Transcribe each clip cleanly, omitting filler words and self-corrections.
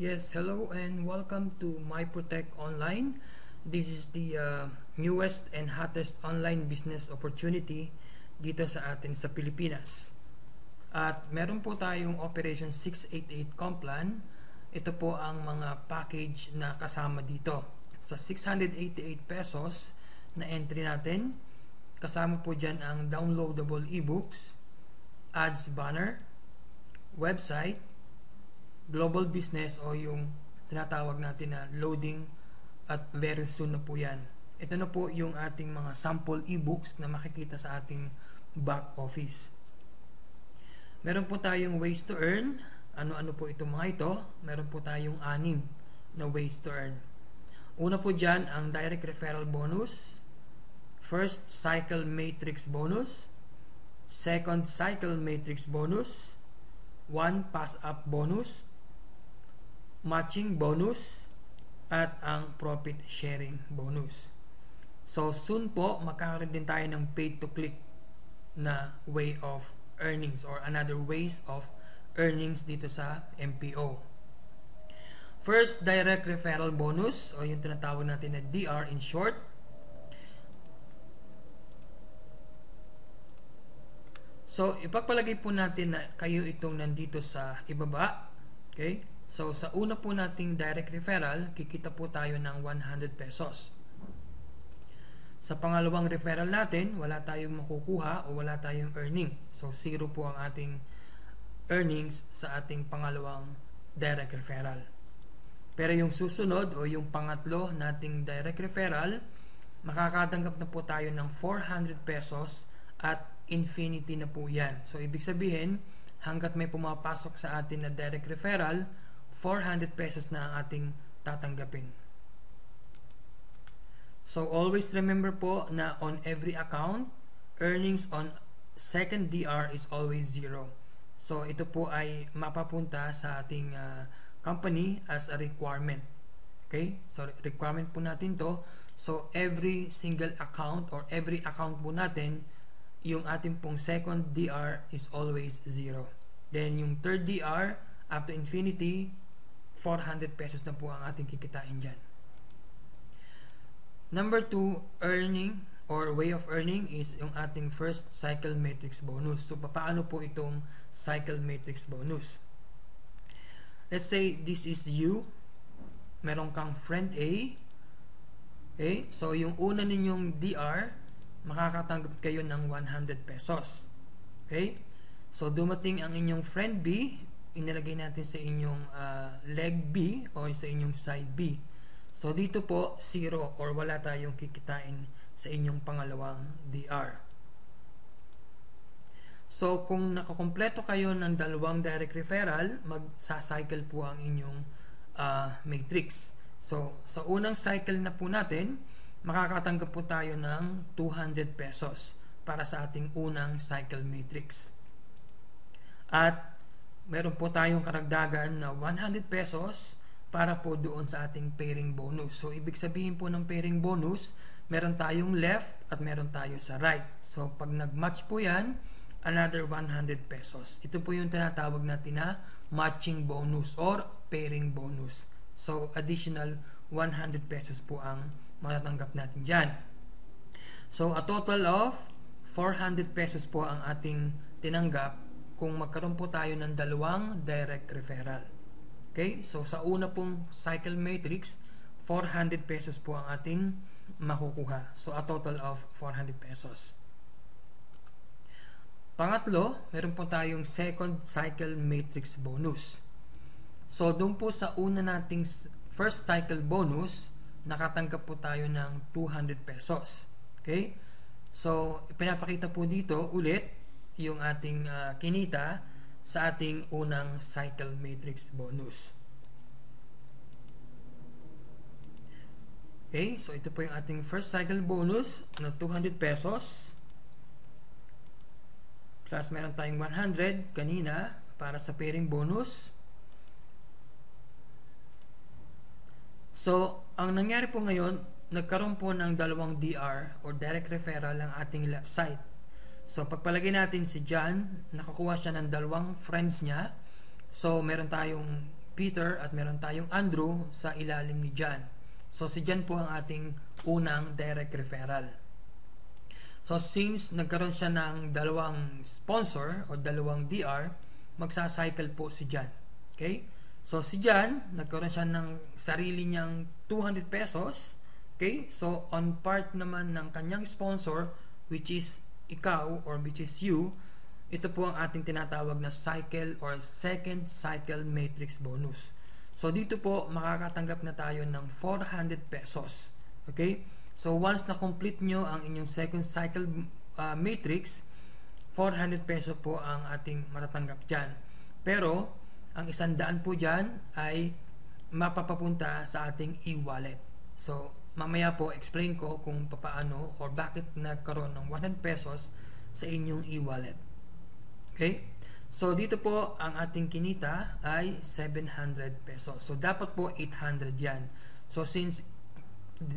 Yes, hello and welcome to MyProtect Online. This is the newest and hottest online business opportunity dito sa atin sa Pilipinas. At meron po tayong Operation 688 Complan. Ito po ang mga package na kasama dito. Sa 688 pesos na entry natin, kasama po dyan ang downloadable ebooks, ads banner, website, global business o yung tinatawag natin na loading at very soon na po yan. Ito na po yung ating mga sample ebooks na makikita sa ating back office. Meron po tayong ways to earn. Ano-ano po itong mga ito? Meron po tayong 6 na ways to earn. Una po dyan ang direct referral bonus, first cycle matrix bonus, second cycle matrix bonus, 1 pass up bonus, matching bonus, at ang profit sharing bonus. So soon po magkakaroon din tayo ng paid to click na way of earnings or another ways of earnings dito sa MPO. First, direct referral bonus o yung tinatawag natin na DR in short. So ipagpalagay po natin na kayo itong nandito sa ibaba. Okay? So sa una po nating direct referral, kikita po tayo ng 100 pesos. Sa pangalawang referral natin, wala tayong makukuha o wala tayong earning. So 0 po ang ating earnings sa ating pangalawang direct referral. Pero yung susunod o yung pangatlo nating direct referral, makakatanggap na po tayo ng 400 pesos at infinity na po yan. So ibig sabihin, hanggat may pumapasok sa atin na direct referral, 400 pesos na ang ating tatanggapin. So always remember po na on every account, earnings on second DR is always 0. So ito po ay mapapunta sa ating company as a requirement. Okay? So requirement po natin to. So every single account or every account po natin, yung ating pong second DR is always 0. Then yung third DR, up to infinity, 400 pesos na po ang ating kikitain dyan. Number 2, earning or way of earning is yung ating first cycle matrix bonus. So paano po itong cycle matrix bonus? Let's say this is you. Meron kang friend A. Okay? So yung una ninyong DR, makakatanggap kayo ng 100 pesos. Okay? So dumating ang inyong friend B, inilagay natin sa inyong leg B o sa inyong side B. So dito po 0 or wala tayong kikitain sa inyong pangalawang DR. So kung nakakompleto kayo ng dalawang direct referral, magsa-cycle po ang inyong matrix. So sa unang cycle na po natin, makakatanggap po tayo ng 200 pesos para sa ating unang cycle matrix. At meron po tayong karagdagan na 100 pesos para po doon sa ating pairing bonus. So ibig sabihin po ng pairing bonus, meron tayong left at meron tayo sa right. So pag nag-match po yan, another 100 pesos. Ito po yung tinatawag natin na matching bonus or pairing bonus. So additional 100 pesos po ang matatanggap natin dyan. So a total of 400 pesos po ang ating tinanggap kung magkaroon po tayo ng dalawang direct referral. Okay? So sa una pong cycle matrix, 400 pesos po ang ating makukuha. So a total of 400 pesos. Pangatlo, meron po tayong second cycle matrix bonus. So doon po sa una nating first cycle bonus, nakatanggap po tayo ng 200 pesos. Okay? So pinapakita po dito ulit yung ating kinita sa ating unang cycle matrix bonus. Okay? So ito po yung ating first cycle bonus na 200 pesos. Plus meron tayong 100 kanina para sa pairing bonus. So, ang nangyari po ngayon, nagkaroon po ng dalawang DR or direct referral ang ating left side. So, pagpalagay natin si John, nakakuha siya ng dalawang friends niya. So, meron tayong Peter at meron tayong Andrew sa ilalim ni John. So si John po ang ating unang direct referral. So since nagkaroon siya ng dalawang sponsor o dalawang DR, magsa-cycle po si John. Okay? So si John, nagkaroon siya ng sarili niyang 200 pesos. Okay? So on part naman ng kanyang sponsor, which is ikaw or which is you, ito po ang ating tinatawag na cycle or second cycle matrix bonus. So dito po makakatanggap na tayo ng 400 pesos. Okay? So once na complete nyo ang inyong second cycle matrix, 400 peso po ang ating matatanggap dyan. Pero ang 100 po dyan ay mapapapunta sa ating e-wallet. So mamaya po explain ko kung paano or bakit nagkaroon ng 100 pesos sa inyong e-wallet. Okay? So dito po ang ating kinita ay 700 pesos. So dapat po 800 yan. So since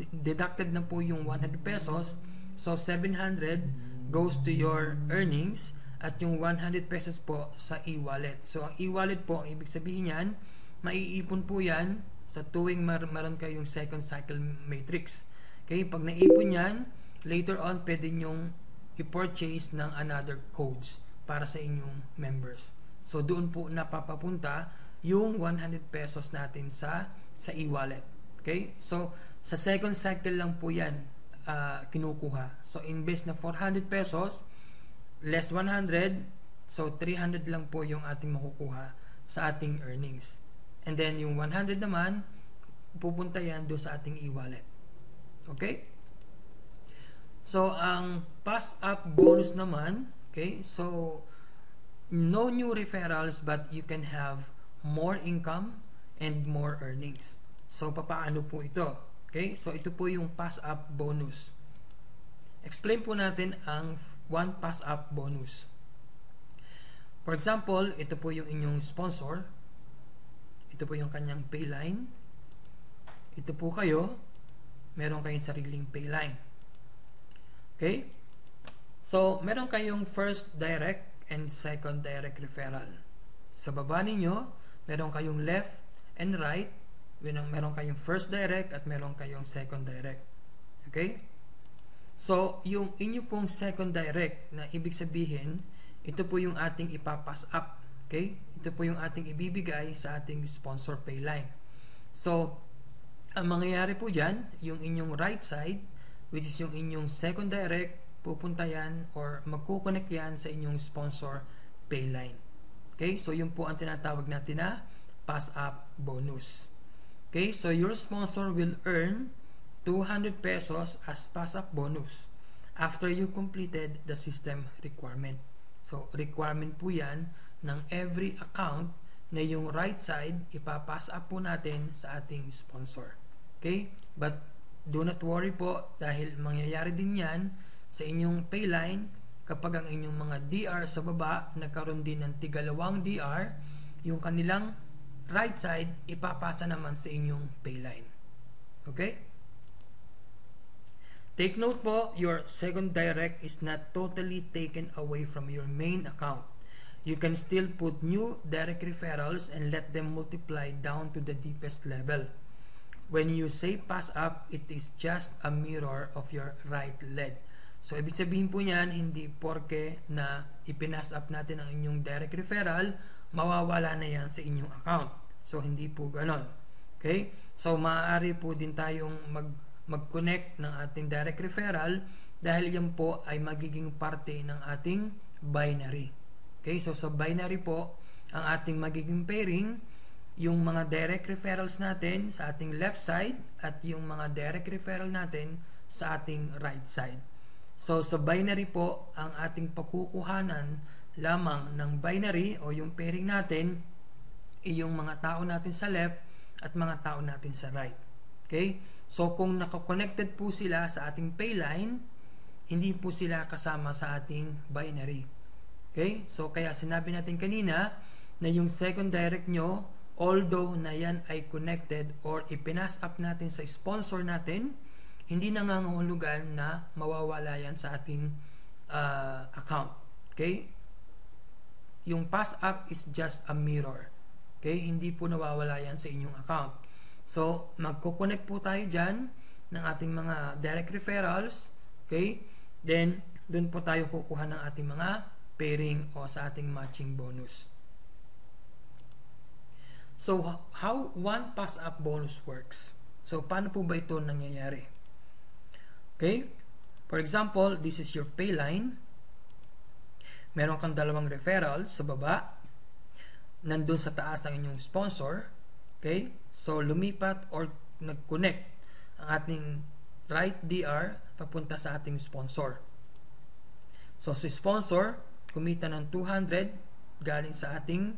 deducted na po yung 100 pesos, so 700 goes to your earnings at yung 100 pesos po sa e-wallet. So ang e-wallet po, ang ibig sabihin yan, maiipon po yan sa tuwing meron kayong second cycle matrix. Okay? Pag naipon yan, later on pwede nyong i-purchase ng another codes para sa inyong members. So doon po napapapunta yung 100 pesos natin sa e-wallet. Okay? So sa second cycle lang po yan kinukuha. So invest na 400 pesos less 100, so 300 lang po yung ating makukuha sa ating earnings. And then yung 100 naman pupunta yan doon sa ating e-wallet. Okay? So ang pass up bonus naman, okay? So no new referrals but you can have more income and more earnings. So papaano po ito? Okay? So ito po yung pass up bonus. Explain po natin ang one pass up bonus. For example, ito po yung inyong sponsor. Ito po yung kanyang payline. Ito po kayo. Meron kayong sariling payline. Okay? So, meron kayong first direct and second direct referral. Sa baba ninyo, meron kayong left and right. Meron kayong first direct at meron kayong second direct. Okay? So, yung inyo pong second direct na ibig sabihin, ito po yung ating ipapass up. Okay? Ito po yung ating ibibigay sa ating sponsor payline. So, ang mangyayari po dyan, yung inyong right side, which is yung inyong second direct, pupunta yan or magkukonect yan sa inyong sponsor payline. Okay? So, yun po ang tinatawag natin na pass up bonus. Okay? So, your sponsor will earn 200 pesos as pass-up bonus after you completed the system requirement. So, requirement po yan ng every account na yung right side ipapass up po natin sa ating sponsor. Okay? But do not worry po dahil mangyayari din yan sa inyong payline kapag ang inyong mga DR sa baba nagkaroon din ng tigalawang DR, yung kanilang right side ipapasa naman sa inyong payline. Okay? Take note po, your second direct is not totally taken away from your main account. You can still put new direct referrals and let them multiply down to the deepest level. When you say pass up, it is just a mirror of your right leg. So, ibig sabihin po niyan, hindi porke na ipinas up natin ang inyong direct referral, mawawala na yan sa inyong account. So, hindi po ganon. Okay? So, maaari po din tayong mag-connect ng ating direct referral dahil yan po ay magiging parte ng ating binary. Okay, so sa binary po ang ating magiging pairing, yung mga direct referrals natin sa ating left side at yung mga direct referral natin sa ating right side. So sa binary po ang ating pagkukuhanan lamang ng binary o yung pairing natin ay yung mga tao natin sa left at mga tao natin sa right. Okay? So, kung nakakonected po sila sa ating payline, hindi po sila kasama sa ating binary. Okay? So, kaya sinabi natin kanina na yung second direct nyo, although na yan ay connected or ipinas up natin sa sponsor natin, hindi nangangahulugan na mawawala yan sa ating account. Okay? Yung pass up is just a mirror. Okay? Hindi po nawawala yan sa inyong account. So, magko-connect po tayo dyan ng ating mga direct referrals. Okay? Then, dun po tayo kukuha ng ating mga pairing o sa ating matching bonus. So, how one pass-up bonus works? So, paano po ba ito nangyayari? Okay? For example, this is your pay line. Meron kang dalawang referral sa baba. Nandun sa taas ang inyong sponsor. Okay? So, lumipat or nag-connect ang ating right DR papunta sa ating sponsor. So, si sponsor, kumita ng 200 galing sa ating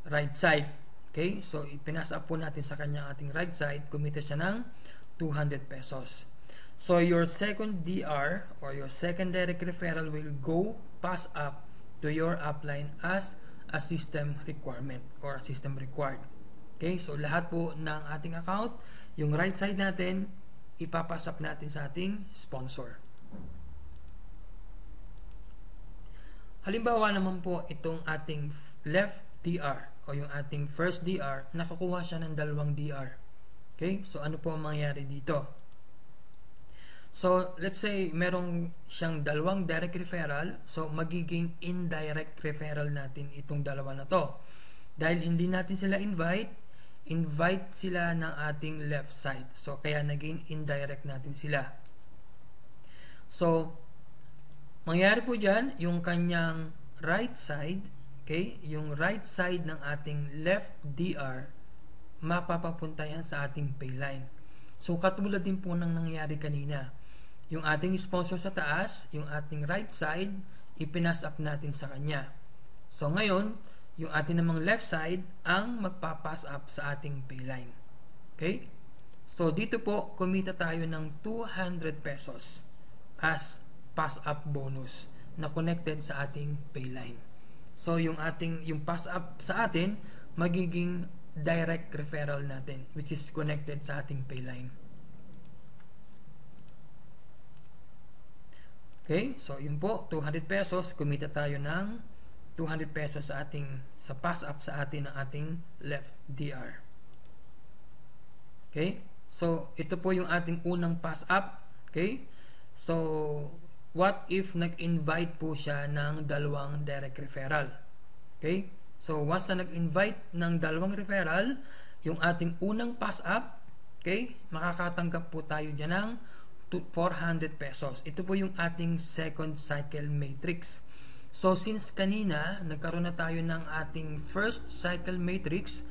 right side. Okay? So, ipinasa po natin sa kanya ating right side, kumita siya ng 200 pesos. So, your second DR or your second direct referral will go pass up to your upline as a system requirement or a system required. Okay? So, lahat po ng ating account, yung right side natin, ipapass up natin sa ating sponsor. Halimbawa naman po itong ating left DR o yung ating first DR, nakakuha siya ng dalawang DR. Okay? So, ano po ang mangyayari dito? So, let's say merong siyang dalawang direct referral, so magiging indirect referral natin itong dalawa na to. Dahil hindi natin sila invite sila ng ating left side. So, kaya naging indirect natin sila. So, mangyayari po dyan, yung kanyang right side, okay, yung right side ng ating left DR, mapapapunta yan sa ating pay line. So, katulad din po ng nangyari kanina. Yung ating sponsor sa taas, yung ating right side, ipinas up natin sa kanya. So, ngayon, yung ating namang left side ang magpapass up sa ating pay line. Okay? So, dito po, kumita tayo ng 200 pesos as pass up bonus na connected sa ating pay line. So, yung pass up sa atin, magiging direct referral natin, which is connected sa ating pay line. Okay? So, yun po, 200 pesos, kumita tayo ng 200 pesos sa pass up sa atin ng ating left DR. Okay? So, ito po yung ating unang pass up. Okay? So, what if nag-invite po siya ng dalawang direct referral? Okay? So, once na nag-invite ng dalawang referral, yung ating unang pass up, okay, makakatanggap po tayo dyan ng 400 pesos. Ito po yung ating second cycle matrix. So, since kanina, nagkaroon na tayo ng ating first cycle matrix,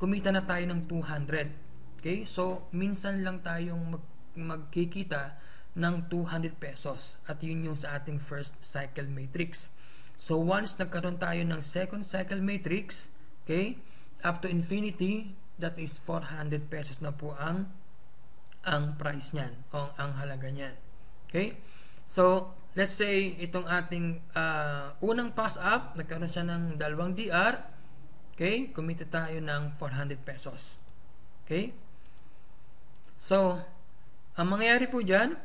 kumita na tayo ng 200. Okay? So, minsan lang tayong magkikita ng 200 pesos. At yun yung sa ating first cycle matrix. So, once nagkaroon tayo ng second cycle matrix, okay, up to infinity, that is 400 pesos na po ang price niyan o ang halaga niyan. Okay? So, let's say itong ating unang pass up, nagkaroon siya ng dalawang DR. Okay? Kumita tayo ng 400 pesos. Okay? So, ang mangyayari po dyan,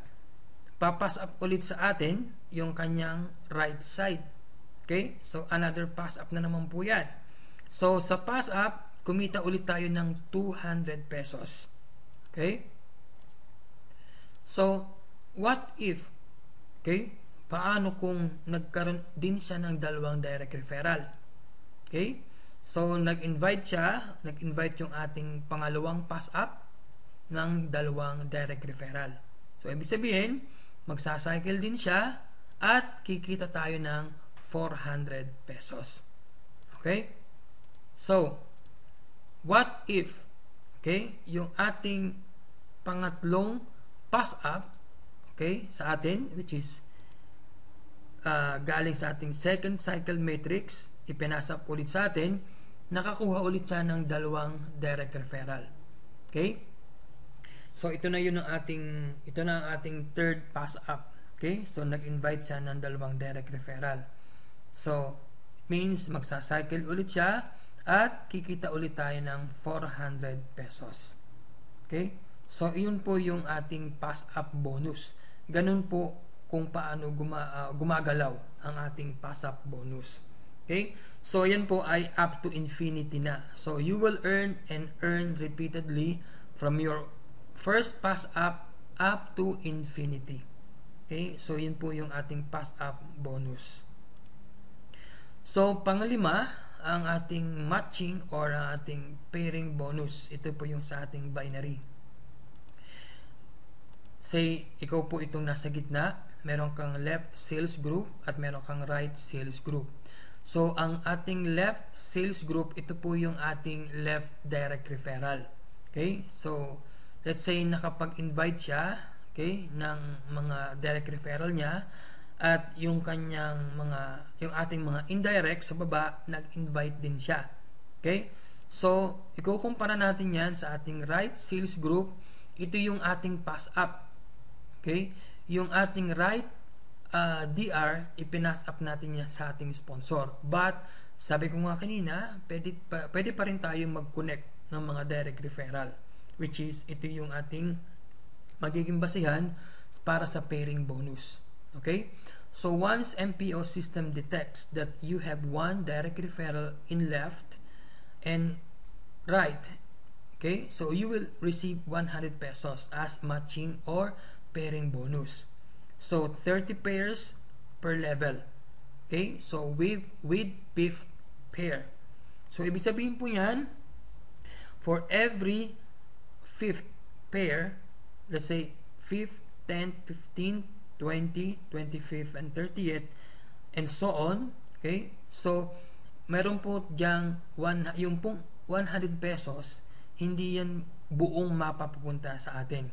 papass up ulit sa atin yung kanyang right side. Okay? So, another pass up na naman po yan. So, sa pass up, kumita ulit tayo ng 200 pesos. Okay? So, what if, okay, paano kung nagkaroon din siya ng dalawang direct referral? Okay? So, nag-invite yung ating pangalawang pass-up ng dalawang direct referral. So, ibig sabihin, magsacycle din siya at kikita tayo ng 400 pesos. Okay? So, what if, okay, yung ating pangatlong pass up, okay, sa atin, which is galing sa ating second cycle matrix, ipinasa ulit sa atin, nakakuha ulit siya ng dalawang direct referral. Okay? So, ito na ang ating third pass up. Okay? So, nag-invite siya ng dalawang direct referral. So, it means magsacycle ulit siya at kikita ulit tayo ng 400 pesos. Okay? So, yun po yung ating pass-up bonus. Ganun po kung paano gumagalaw ang ating pass-up bonus. Okay? So, yan po ay up to infinity na. So, you will earn and earn repeatedly from your first pass up to infinity. Okay? So, yun po yung ating pass up bonus. So, pangalima, ang ating matching or ang ating pairing bonus. Ito po yung sa ating binary. Say, ikaw po itong nasa gitna, meron kang left sales group at meron kang right sales group. So, ang ating left sales group, ito po yung ating left direct referral. Okay? So, let's say nakapag-invite siya, okay, ng mga direct referral niya, at yung yung ating mga indirect sa baba, nag-invite din siya. Okay? So, ikukumpara natin yan sa ating right sales group. Ito yung ating pass up. Okay? Yung ating right DR, ipinas up natin yan sa ating sponsor. But, sabi ko nga kanina, pwede pa rin tayong mag-connect ng mga direct referral, which is, ito yung ating magiging basihan para sa pairing bonus. Okay? So, once MPO system detects that you have one direct referral in left and right, okay, so you will receive 100 pesos as matching or pairing bonus. So, 30 pairs per level. Okay? So, with fifth pair. So, ibig sabihin po yan, for every fifth pair, let's say, 5th, 10th, 15th, 20, 25th, and 30th, and so on. Okay? So, meron po diyang yung pong 100 pesos, hindi yan buong mapapupunta sa atin.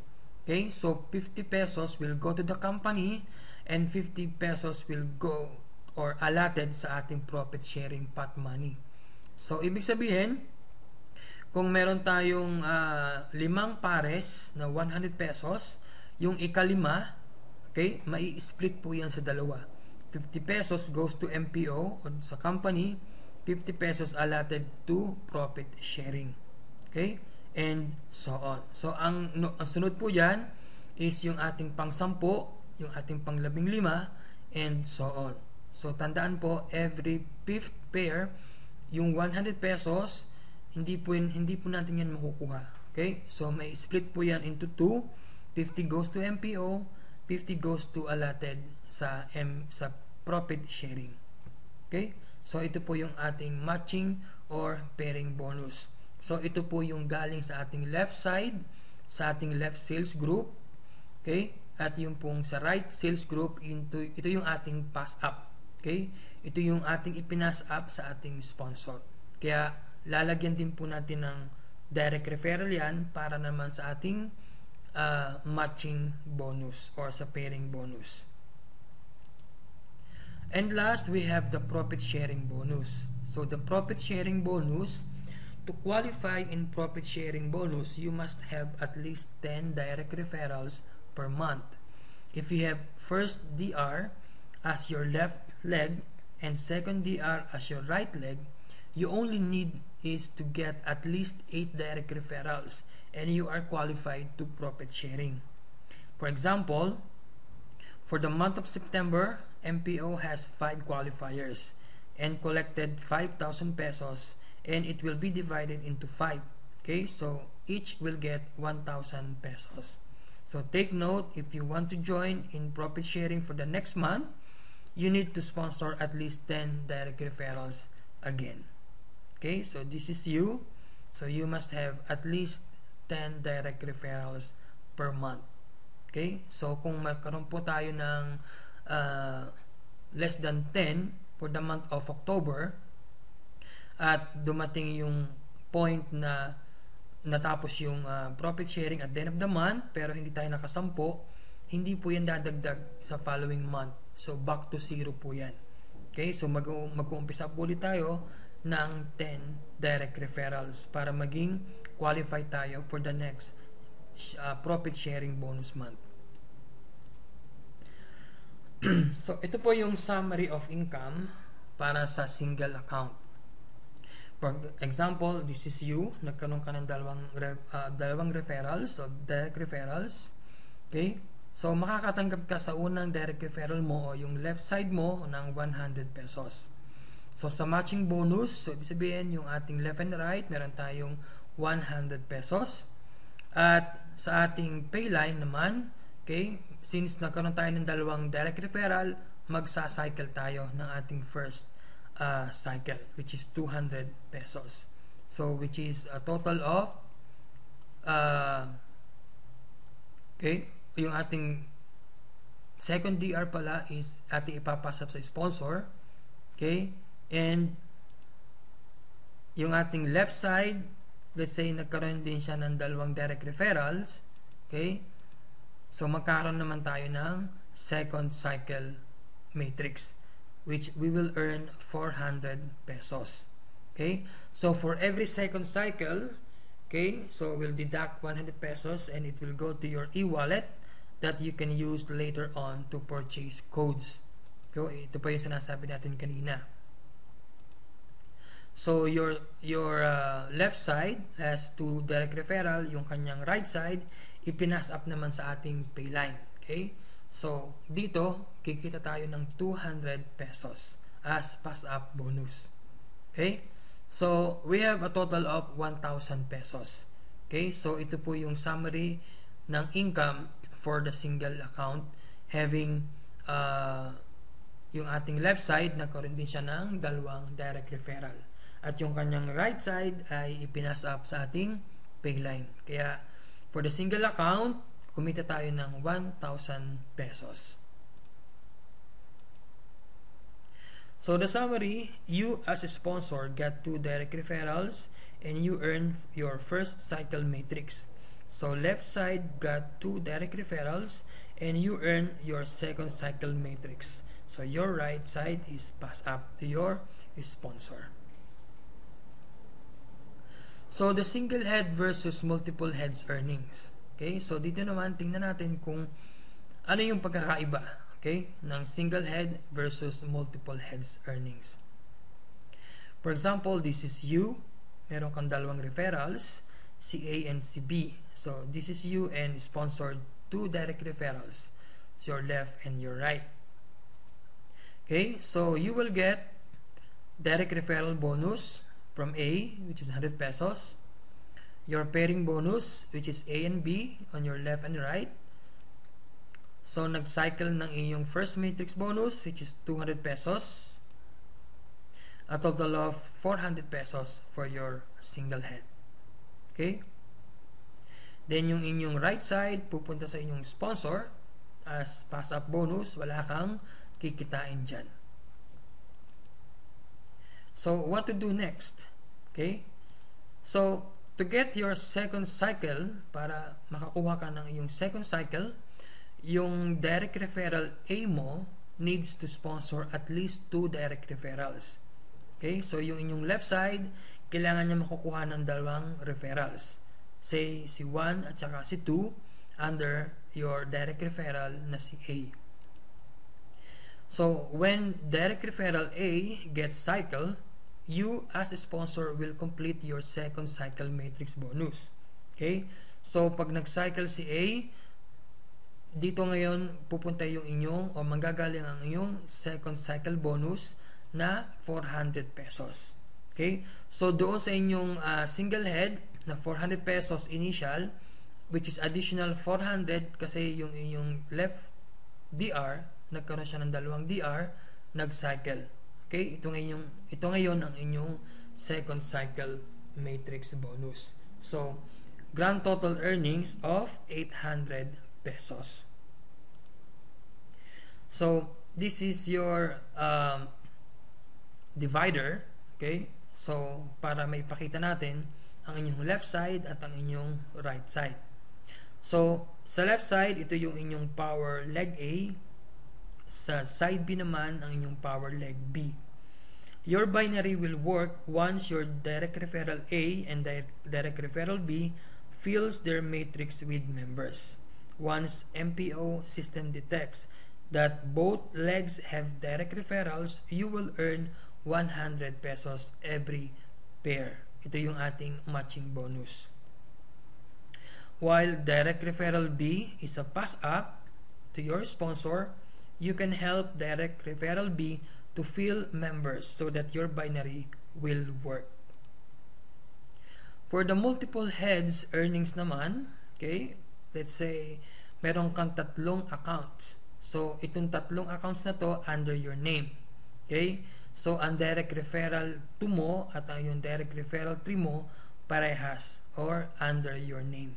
Okay? So, 50 pesos will go to the company and 50 pesos will go or allotted sa ating profit sharing pot money. So, ibig sabihin, kung meron tayong 5 pares na 100 pesos, yung ikalima, okay, mai-split po yan sa dalawa. 50 pesos goes to MPO o sa company, 50 pesos allotted to profit sharing. Okay? And so on. So, ang sunod po dyan is yung ating pang-10, yung ating pang-15, and so on. So, tandaan po, every fifth pair, yung 100 pesos, hindi po natin yan makukuha. Okay? So, may split po yan into 2. 50 goes to MPO, 50 goes to allotted sa profit sharing. Okay? So, ito po yung ating matching or pairing bonus. So, ito po yung galing sa ating left side, sa ating left sales group. Okay? At yung pong sa right sales group, ito yung ating pass up. Okay? Ito yung ating ipinas up sa ating sponsor. Kaya, lalagyan din po natin ng direct referral yan para naman sa ating matching bonus or sa pairing bonus. And last, we have the profit sharing bonus. So, the profit sharing bonus, to qualify in profit sharing bonus, you must have at least 10 direct referrals per month. If you have first DR as your left leg and second DR as your right leg, you only need is to get at least 8 direct referrals and you are qualified to profit sharing. For example, for the month of September, MPO has 5 qualifiers and collected 5,000 pesos, and it will be divided into 5. Okay, so each will get 1,000 pesos. So take note, if you want to join in profit sharing for the next month, you need to sponsor at least 10 direct referrals again. Okay, so this is you. So you must have at least 10 direct referrals per month. Okay, so kung magkaroon po tayo ng less than 10 for the month of October at dumating yung point na natapos yung profit sharing at the end of the month pero hindi tayo nakasampo, hindi po yan dadagdag sa following month. So back to 0 po yan. Okay, so mag-uumpisa po ulit tayo ng 10 direct referrals para maging qualified tayo for the next profit sharing bonus month. So, ito po yung summary of income para sa single account. For example, this is you. Nagkaroon ka ng dalawang referrals, so direct referrals. Okay? So, makakatanggap ka sa unang direct referral mo o yung left side mo ng 100 pesos. So sa matching bonus, so ibig sabihin yung ating left and right, meron tayong 100 pesos. At sa ating pay line naman, okay, since nagkaroon tayo ng dalawang direct referral, magsa-cycle tayo ng ating first cycle, which is 200 pesos. So which is a total of okay, yung ating second DR pala is ating ipapasap sa sponsor. Okay, and yung ating left side, let's say nagkaroon din siya ng dalawang direct referrals. Okay, so magkaroon naman tayo ng second cycle matrix, which we will earn 400 pesos. Okay, so for every second cycle, okay, so we'll deduct 100 pesos and it will go to your e-wallet that you can use later on to purchase codes. So ito pa yung sinasabi natin kanina. So your left side has 2 direct referral, yung kanyang right side ipinas up naman sa ating pay line. Okay, so dito kikita tayo ng 200 pesos as pass up bonus. Okay, so we have a total of 1,000 pesos. Okay, so ito po yung summary ng income for the single account, having yung ating left side nagkaroon din siya ng dalawang direct referral at yung kanyang right side ay ipinas up sa ating pay line. Kaya for the single account, kumita tayo ng 1,000 pesos. So the summary, you as a sponsor get 2 direct referrals and you earn your first cycle matrix. So left side got 2 direct referrals and you earn your second cycle matrix. So your right side is pass up to your sponsor. So the single head versus multiple heads earnings. Okay, so dito naman tingnan natin kung ano yung pagkakaiba, okay, ng single head versus multiple heads earnings. For example, this is you, meron kang dalawang referrals, si A and si B. So this is you and sponsored 2 direct referrals, so your left and your right. Okay, so you will get direct referral bonus from A, which is 100 pesos, your pairing bonus, which is A and B on your left and right. So nag-cycle ng iyong first matrix bonus, which is 200 pesos, a total of 400 pesos for your single head. Okay, then yung inyong right side pupunta sa inyong sponsor as pass up bonus, wala kang kikitain dyan. So what to do next? Okay, so to get your second cycle, para makakuha ka ng iyong second cycle, yung direct referral A mo needs to sponsor at least 2 direct referrals. Okay, so yung inyong left side kailangan niya makukuha ng dalawang referrals, say si 1 at saka si 2 under your direct referral na si A. So when direct referral A gets cycle, you as a sponsor will complete your second cycle matrix bonus. Okay, so pag nag-cycle si A, dito ngayon pupunta yung inyong o manggagaling ang inyong second cycle bonus na 400 pesos. Okay, so doon sa inyong single head na 400 pesos initial, which is additional 400 kasi yung inyong left DR nagkaroon siya ng dalawang DR, nag-cycle. Okay, ito ngayon ang inyong second cycle matrix bonus. So grand total earnings of 800 pesos. So this is your divider. Okay, so para maipakita natin ang inyong left side at ang inyong right side. So sa left side, ito yung inyong power leg A. Sa side B naman, ang inyong power leg B. Your binary will work once your direct referral A and direct referral B fills their matrix with members. Once MPO system detects that both legs have direct referrals, you will earn 100 pesos every pair. Ito yung ating matching bonus. While direct referral B is a pass up to your sponsor, you can help direct referral B to fill members so that your binary will work. For the multiple heads earnings naman, okay, let's say meron kang tatlong accounts. So itong tatlong accounts na to under your name. Okay? So ang direct referral to mo at ang yung direct referral tree mo parehas or under your name.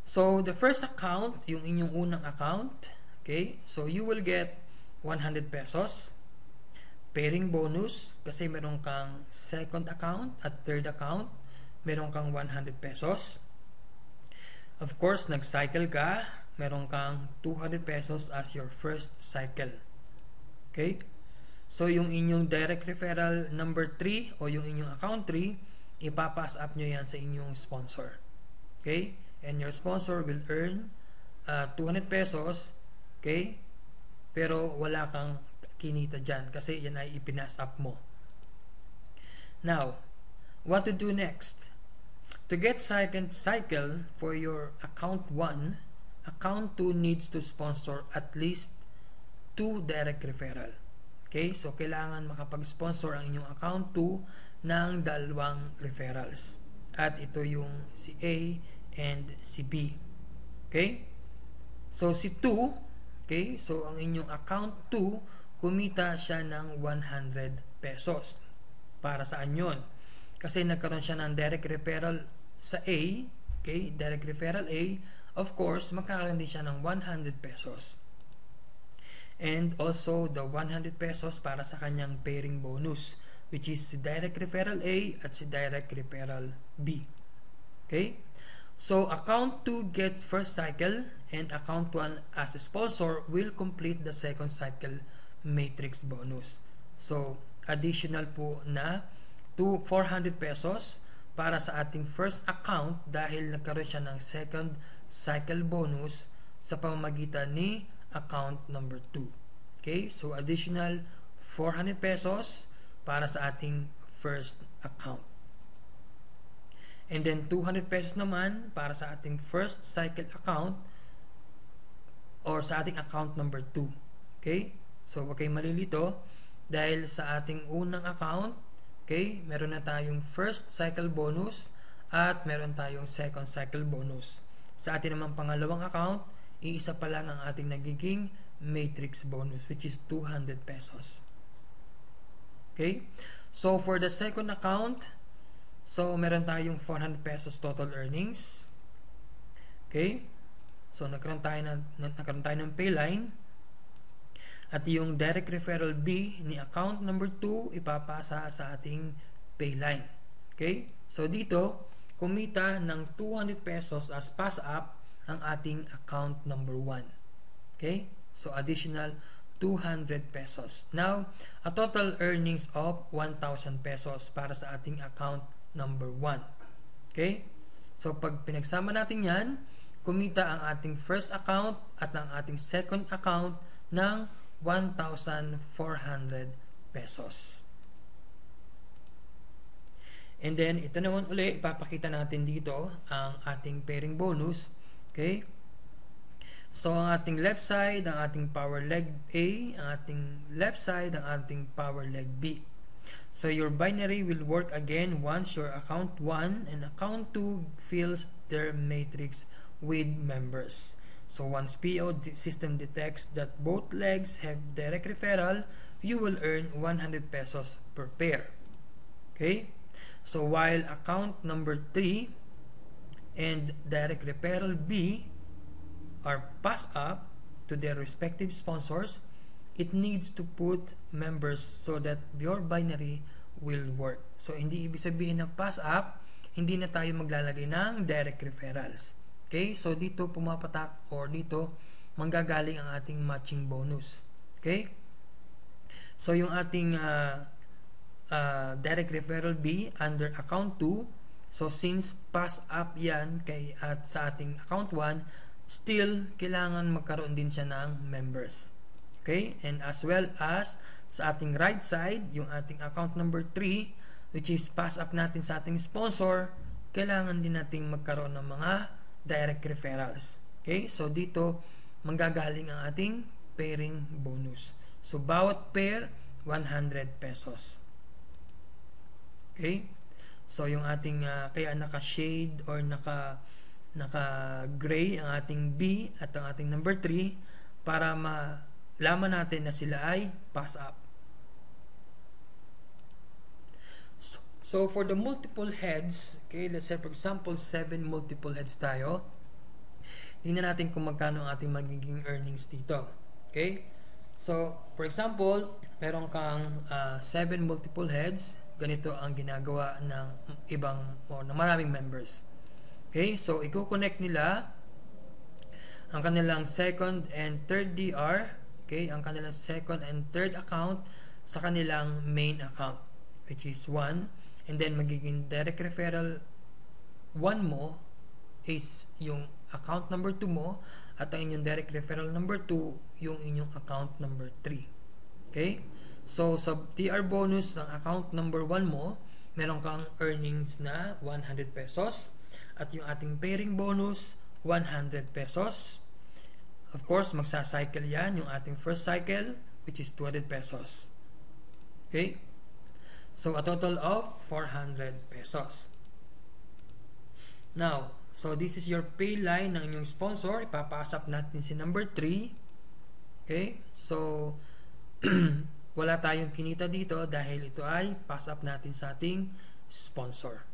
So the first account, yung inyong unang account, okay? So you will get 100 pesos. Pairing bonus kasi meron kang second account at third account, meron kang 100 pesos. Of course, nag-cycle ka, meron kang 200 pesos as your first cycle. Okay? So yung inyong direct referral number 3 o yung inyong account 3, ipapass up nyo yan sa inyong sponsor. Okay? And your sponsor will earn 200 pesos. Okay? Pero wala kang kinita dyan kasi yan ay ipinas up mo. Now, what to do next? To get second cycle for your account 1, account 2 needs to sponsor at least 2 direct referral. Okay? So, kailangan makapag-sponsor ang inyong account 2 ng 2 referrals. At ito yung si A and si B. Okay? So, si 2, okay? So, ang inyong account 2, kumita siya ng 100 pesos. Para saan yun? Kasi nagkaroon siya ng direct referral sa A, okay? Direct referral A, of course, magkakaroon din siya ng 100 pesos. And also, the 100 pesos para sa kanyang pairing bonus, which is si direct referral A at si direct referral B. Okay? So, account 2 gets first cycle and account 1 as a sponsor will complete the second cycle matrix bonus. So, additional po na 400 pesos para sa ating first account dahil nagkaroon siya ng second cycle bonus sa pamamagitan ni account number 2. Okay? So, additional 400 pesos para sa ating first account. And then, 200 pesos naman para sa ating first cycle account or sa ating account number 2. Okay? So, wag kayong malilito dahil sa ating unang account, okay, meron na tayong first cycle bonus at meron tayong second cycle bonus. Sa ating naman pangalawang account, iisa pa lang ang ating nagiging matrix bonus which is 200 pesos. Okay? So, for the second account, so meron tayong 400 pesos total earnings. Okay? So, nagkaroon tayo ng payline. At yung direct referral B ni account number 2 ipapasa sa ating payline. Okay? So dito, kumita ng 200 pesos as pass up ang ating account number 1. Okay? So additional 200 pesos. Now, a total earnings of 1,000 pesos para sa ating account number 1. Okay? So pag pinagsama natin yan, kumita ang ating first account at ang ating second account ng 1,400 pesos. And then, ito naman uli, ipapakita natin dito ang ating pairing bonus. Okay? So, ang ating left side, ang ating power leg A, ang ating left side, ang ating power leg B. So, your binary will work again once your account 1 and account 2 fills their matrix with members. So once PO system detects that both legs have direct referral, you will earn 100 pesos per pair. Okay? So while account number 3 and direct referral B are passed up to their respective sponsors, it needs to put members so that your binary will work. So hindi ibig sabihin na pass up, hindi na tayo maglalagay ng direct referrals. Okay, so dito pumapatak or dito manggagaling ang ating matching bonus. Okay? So yung ating direct referral B under account 2, so since pass up yan at sa ating account 1, still kailangan magkaroon din siya ng members. Okay? And as well as sa ating right side, yung ating account number 3, which is pass up natin sa ating sponsor, kailangan din nating magkaroon ng mga direct referrals. Okay? So dito manggagaling ang ating pairing bonus. So, bawat pair, 100 pesos. Okay? So, yung ating, kaya naka-shade or naka-gray ang ating B at ang ating number 3 para malaman natin na sila ay pass up. So, for the multiple heads, okay, let's say for example, 7 multiple heads tayo. Tingnan natin kung magkano ang ating magiging earnings dito. Okay? So, for example, meron kang 7 multiple heads. Ganito ang ginagawa ng ibang o ng maraming members. Okay? So, i-connect nila ang kanilang second and third DR, okay, ang kanilang second and third account sa kanilang main account, which is 1. And then, magiging direct referral 1 mo is yung account number 2 mo, at ang inyong direct referral number 2 yung inyong account number 3. Okay? So, sa DR bonus ng account number 1 mo, meron kang earnings na 100 pesos. At yung ating pairing bonus, 100 pesos. Of course, magsa-cycle yan. Yung ating first cycle, which is 200 pesos. Okay? So, a total of 400 pesos. Now, so this is your pay line ng inyong sponsor. Ipapasap natin si number 3. Okay? So, wala tayong kinita dito dahil ito ay pass up natin sa ating sponsor.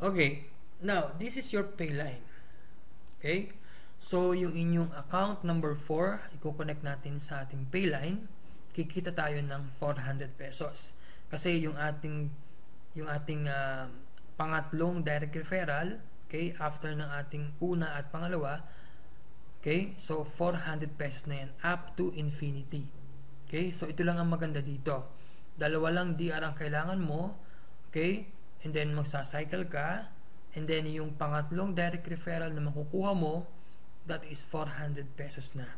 Okay. Now, this is your pay line. Okay? So, yung inyong account number 4, i-connect natin sa ating pay line. Kikita tayo ng 400 pesos. Kasi yung ating pangatlong direct referral, okay, after ng ating una at pangalawa, okay, so 400 pesos na yan, up to infinity. Okay, so ito lang ang maganda dito. Dalawa lang DR ang kailangan mo, okay, and then magsa-cycle ka, and then yung pangatlong direct referral na makukuha mo, that is 400 pesos na.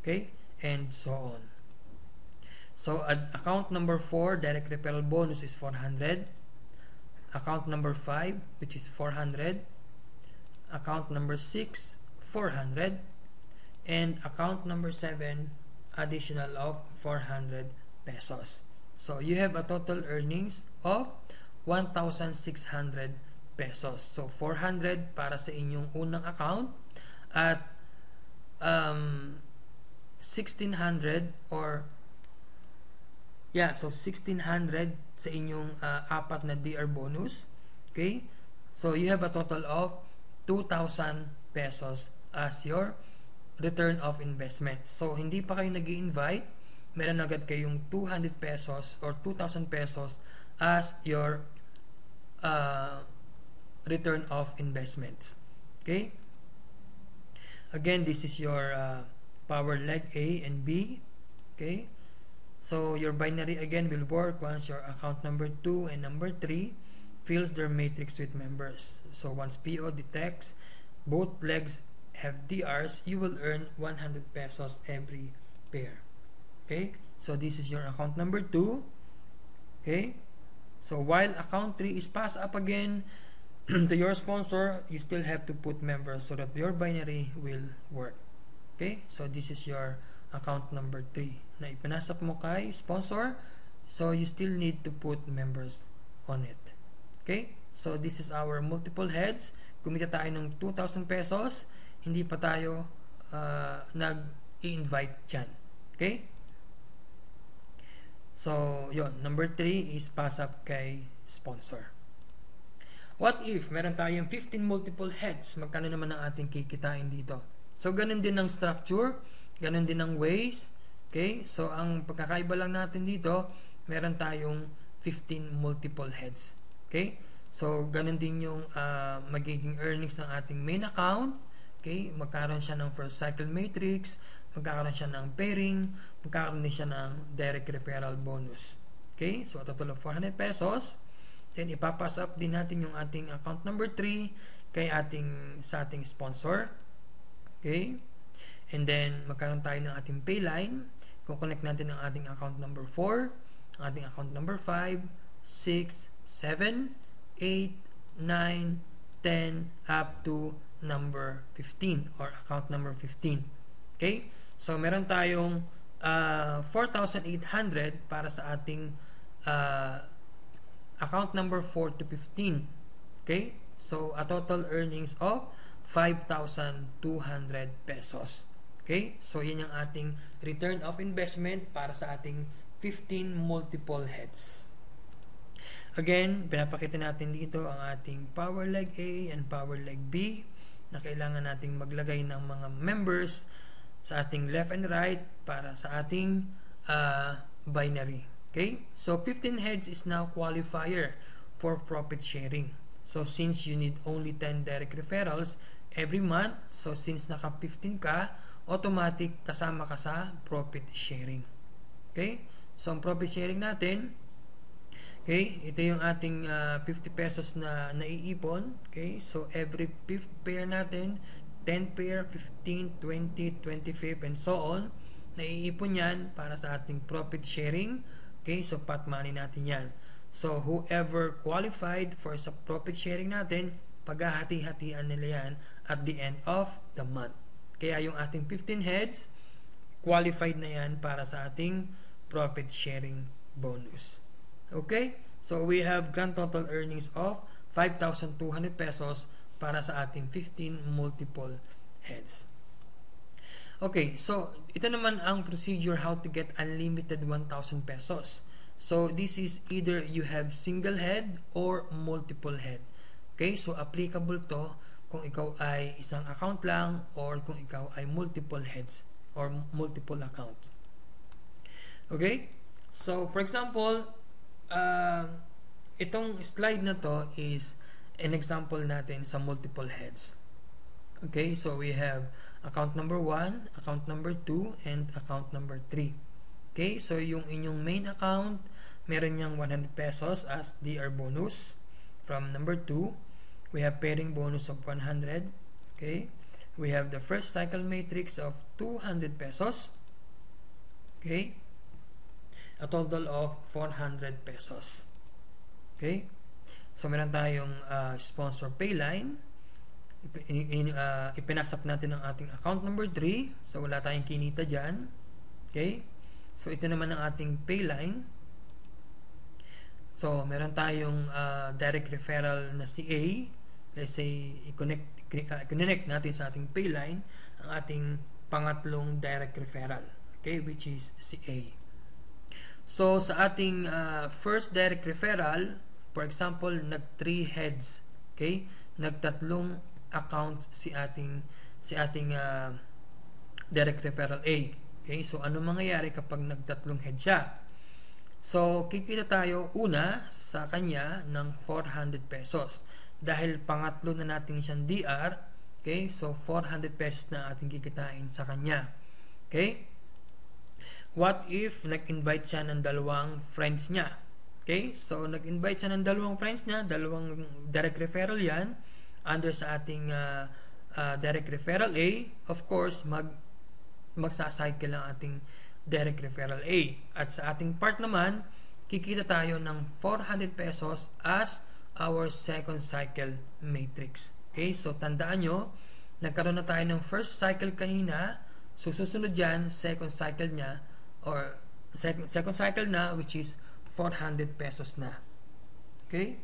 Okay, and so on. So, account number 4, direct referral bonus is 400. Account number 5, which is 400. Account number 6, 400. And account number 7, additional of 400 pesos. So, you have a total earnings of 1,600 pesos. So, 400 para sa inyong unang account at 1,600 or so 1,600 sa inyong apat na DR bonus. Okay? So, you have a total of 2,000 pesos as your return of investment. So, hindi pa kayo nag-i-invite, meron agad kayong 200 pesos or 2,000 pesos as your return of investments. Okay? Again, this is your power leg A and B. Okay? So, your binary again will work once your account number 2 and number 3 fills their matrix with members. So, once PO detects both legs have DRs, you will earn 100 pesos every pair. Okay? So, this is your account number 2. Okay? So, while account 3 is passed up again to your sponsor, you still have to put members so that your binary will work. Okay? So, this is your account number 3 na ipinasap mo kay sponsor, so you still need to put members on it. Okay? So, this is our multiple heads. Kumita tayo ng 2,000 pesos, hindi pa tayo nag-i-invite dyan. Okay? So, yon, number 3 is pass up kay sponsor. What if meron tayong 15 multiple heads? Magkano naman ang ating kikitain dito? So, ganun din ang structure, ganun din ang ways. Okay? So, ang pagkakaiba lang natin dito, meron tayong 15 multiple heads. Okay? So, ganun din yung magiging earnings ng ating main account. Okay? Magkakaroon siya ng first cycle matrix, magkakaroon siya ng pairing, magkakaroon din siya ng direct referral bonus. Okay? So, a total of 400 pesos. Then, ipapass up din natin yung ating account number 3 sa ating sponsor. Okay? And then, magkaroon tayo ng ating pay line. Kukonect natin ang ating account number 4, ang ating account number 5, 6, 7, 8, 9, 10, up to number 15 or account number 15. Okay? So, meron tayong 4,800 para sa ating account number 4 to 15. Okay? So, a total earnings of 5,200 pesos. Okay? So, yan yung ating return of investment para sa ating 15 multiple heads. Again, pinapakita natin dito ang ating power leg A and power leg B na kailangan nating maglagay ng mga members sa ating left and right para sa ating binary. Okay? So, 15 heads is now qualifier for profit sharing. So, since you need only 10 direct referrals every month, so since naka 15 ka, automatic kasama ka sa profit sharing. Okay? So, ang profit sharing natin, okay, ito yung ating 50 pesos na naiipon. Okay? So, every 5th pair natin, 10 pair, 15, 20, 25, and so on, naiipon yan para sa ating profit sharing. Okay? So, pot money natin yan. So, whoever qualified for sa profit sharing natin, paghahati-hatian nila yan at the end of the month. Kaya yung ating 15 heads, qualified na yan para sa ating profit sharing bonus. Okay? So, we have grand total earnings of 5,200 pesos para sa ating 15 multiple heads. Okay, so ito naman ang procedure how to get unlimited 1,000 pesos. So, this is either you have single head or multiple head. Okay, so applicable to kung ikaw ay isang account lang or kung ikaw ay multiple heads or multiple accounts. Okay, so for example, itong slide na to is an example natin sa multiple heads. Okay, so we have account number 1, account number 2, and account number 3. Okay, so yung inyong main account, meron niyang 100 pesos as DR bonus. From number 2, we have pairing bonus of 100. Okay, we have the first cycle matrix of 200 pesos. Okay, a total of 400 pesos. Okay, so meron tayong sponsor pay line. Ipinasap natin ang ating account number 3. So, wala tayong kinita dyan. Okay, so ito naman ang ating pay line. So, meron tayong direct referral na si A. Let's say, i-connect natin sa ating pay line ang ating pangatlong direct referral. Okay, which is si A. So, sa ating first direct referral, for example, nag-3 heads. Okay, nagtatlong account si ating direct referral A. Okay, so ano mangyayari kapag nagtatlong head siya? So, kikita tayo una sa kanya ng 400 pesos. Dahil pangatlo na natin siyang DR, okay, so 400 pesos na ating kikitain sa kanya. Okay? What if nag-invite siya ng dalawang friends niya? Okay? So, nag-invite siya ng dalawang friends niya, dalawang direct referral yan, under sa ating direct referral A. Of course, magsacycle ang ating direct referral A. At sa ating part naman, kikita tayo ng 400 pesos as our second cycle matrix. Okay, so tandaan nyo, nagkaroon na tayo ng first cycle kanina, susunod dyan, second cycle nya, or second cycle na, which is 400 pesos na. Okay,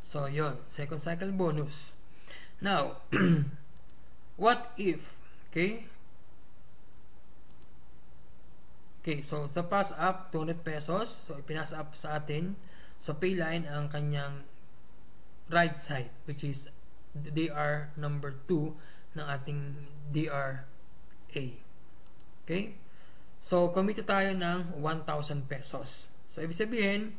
so yon, second cycle bonus. Now, what if, okay, so sa pass up 200 pesos, so ipinas up sa atin sa pay line ang kanyang right side, which is DR number 2 ng ating DR A. Okay, so kumita tayo ng 1,000 pesos. So ibig sabihin,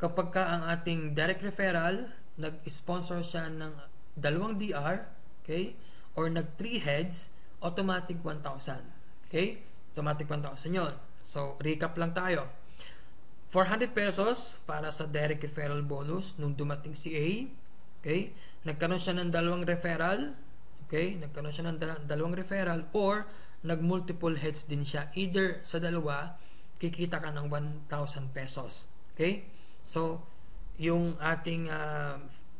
kapag ka ang ating direct referral nag-sponsor siya ng dalawang DR, okay, or nag-3 heads, automatic 1,000. Okay, automatic 1,000 yun. So recap lang tayo. 400 pesos para sa direct referral bonus nung dumating si A. Okay, nagkaroon siya ng dalawang referral. Okay, nagkaroon siya ng dalawang referral or nag-multiple heads din siya. Either sa dalawa, kikita ka ng 1,000 pesos. Okay, so yung ating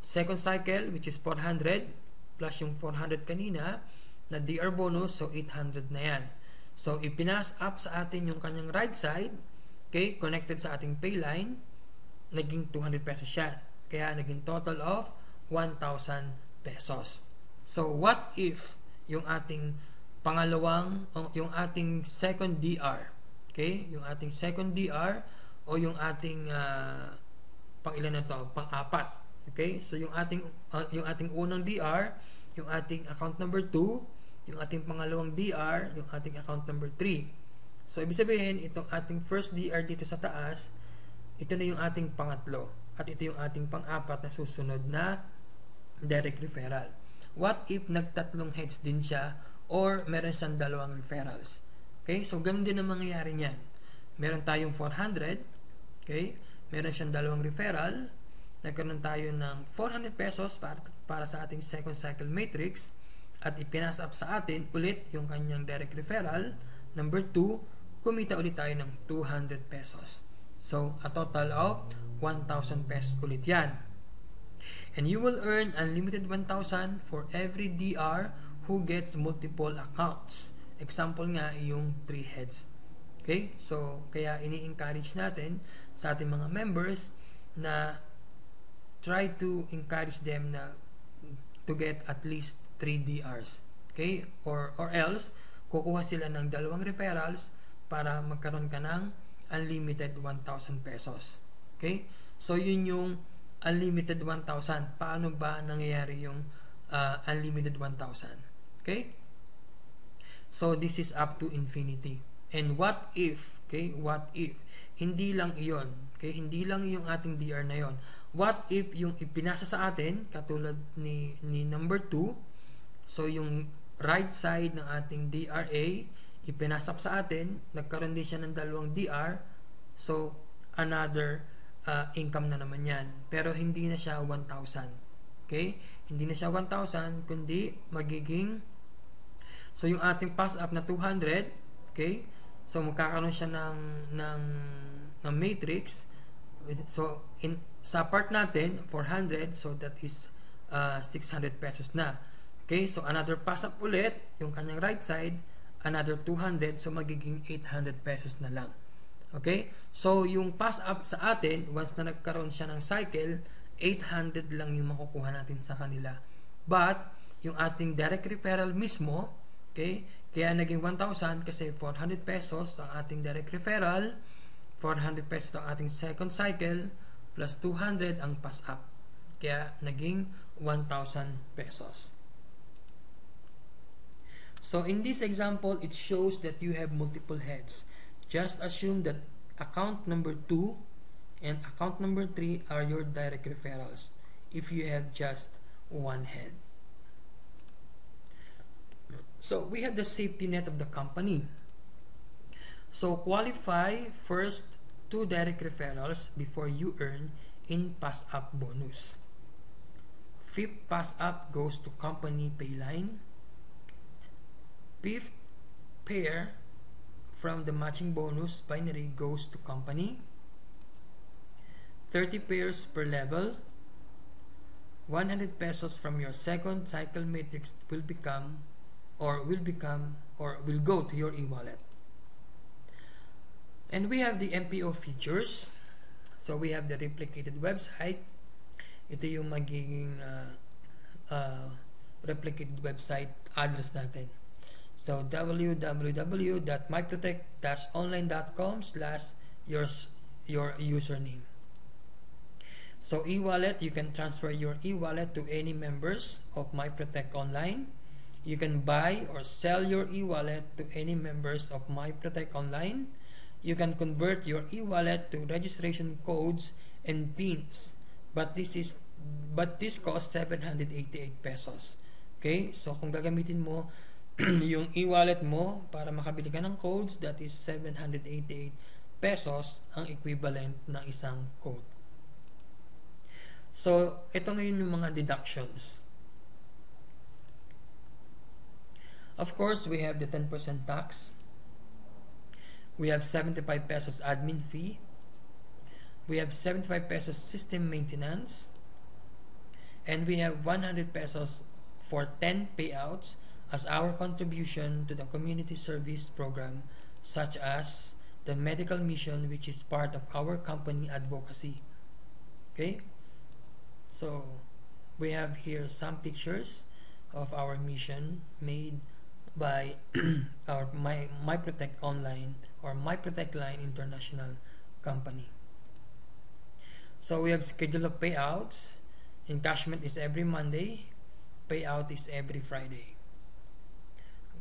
second cycle, which is 400, plus yung 400 kanina na DR bonus, so 800 na yan. So, ipinas up sa atin yung kanyang right side, okay, connected sa ating pay line, naging 200 pesos siya. Kaya, naging total of 1,000 pesos. So, what if yung ating yung ating second DR, okay, yung ating second DR o yung ating pang-ilan na to? Pang-apat. Okay? So, yung ating unang DR, yung ating account number 2, yung ating pangalawang DR, yung ating account number 3. So, ibig sabihin, itong ating first DR dito sa taas, ito na yung ating pangatlo. At ito yung ating pang-apat na susunod na direct referral. What if nagtatlong heads din siya or meron siyang dalawang referrals? Okay? So, ganun din ang mangyayari niyan. Meron tayong 400. Okay? Meron siyang dalawang referral. Nagkaroon tayo ng 400 pesos para sa ating second cycle matrix. At ipinas up sa atin ulit yung kanyang direct referral. Number 2, kumita ulit tayo ng 200 pesos. So, a total of 1,000 pesos ulit yan. And you will earn unlimited 1,000 for every DR who gets multiple accounts. Example nga, yung 3 heads. Okay? So, kaya ini-encourage natin sa ating mga members na try to encourage them na to get at least 3 DRs. Okay? Or else, kukuha sila ng dalawang referrals para magkaroon ka ng unlimited 1,000 pesos. Okay? So, yun yung unlimited 1,000. Paano ba nangyayari yung unlimited 1,000? Okay? So, this is up to infinity. And what if, okay, what if, hindi lang iyon, okay, hindi lang yung ating DR na yon. What if yung ipinasa sa atin, katulad ni number 2, so yung right side ng ating DRA, ipinasap sa atin, nagkaroon din siya ng dalawang DR, so another income na naman yan. Pero hindi na siya 1,000. Okay? Hindi na siya 1,000, kundi magiging, so yung ating pass up na 200, okay? So magkakaroon siya ng matrix. So sa part natin 400, so that is 600 pesos na. Okay? So another pass up ulit yung kanyang right side, another 200, so magiging 800 pesos na lang. Okay? So yung pass up sa atin, once na nagkaroon siya ng cycle, 800 lang yung makukuha natin sa kanila. But yung ating direct referral mismo, okay, kaya naging 1,000 kasi 400 pesos ang ating direct referral, 400 pesos ang ating second cycle, plus 200 ang pass up. Kaya naging 1,000 pesos. So in this example, it shows that you have multiple heads. Just assume that account number 2 and account number 3 are your direct referrals if you have just one head. So we have the safety net of the company. So qualify first 2 direct referrals before you earn in pass up bonus. 5th pass up goes to company pay line. 5th pair from the matching bonus binary goes to company. 30 pairs per level. 100 pesos from your second cycle matrix will go to your e-wallet. And we have the MPO features. So we have the replicated website. Ito yung magiging replicated website address natin. So www.myprotect-online.com/your username. So e-wallet, you can transfer your e-wallet to any members of MyProtect Online. You can buy or sell your e-wallet to any members of MyProtect Online. You can convert your e-wallet to registration codes and pins. But this costs 788 pesos. Okay? So kung gagamitin mo yung e-wallet mo para makabili ka ng codes, that is 788 pesos ang equivalent ng isang code. So, ito ngayon yung mga deductions. Of course, we have the 10% tax. We have 75 pesos admin fee. We have 75 pesos system maintenance. And we have 100 pesos for 10 payouts as our contribution to the community service program, such as the medical mission, which is part of our company advocacy. Okay, so we have here some pictures of our mission made by our My Protect Online or My Protect Line International company. So we have schedule of payouts. Encashment is every Monday. Payout is every Friday.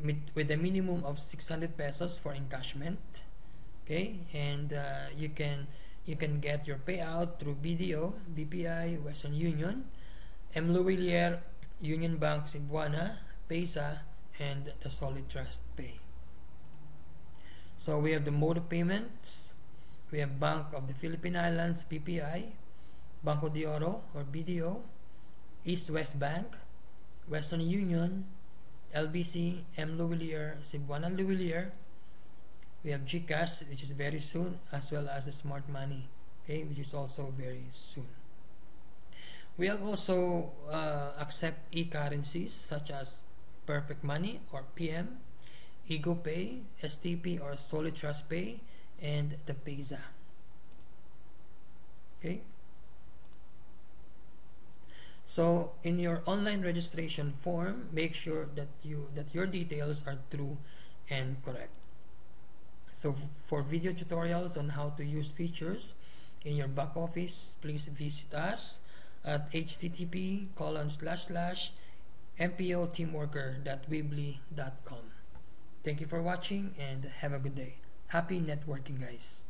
With a minimum of 600 pesos for encashment. Okay, and you can get your payout through BDO, BPI, Western Union, M. Louvillier, Union Bank Cebuana, PESA, and the Solid Trust Pay. So we have the mode of payments. We have Bank of the Philippine Islands, BPI, Banco de Oro or BDO, East West Bank, Western Union, LBC, M. Louvillier, Cebuana Louvillier. We have GCash, which is very soon, as well as the Smart Money, okay, which is also very soon. We have also accept e-currencies such as Perfect Money or PM, Ego Pay, STP or Solid Trust Pay, and the PESA. Okay. So in your online registration form, make sure that your details are true and correct. So for video tutorials on how to use features in your back office, please visit us at http://mpoteamworker.weebly.com. Thank you for watching and have a good day. Happy networking, guys.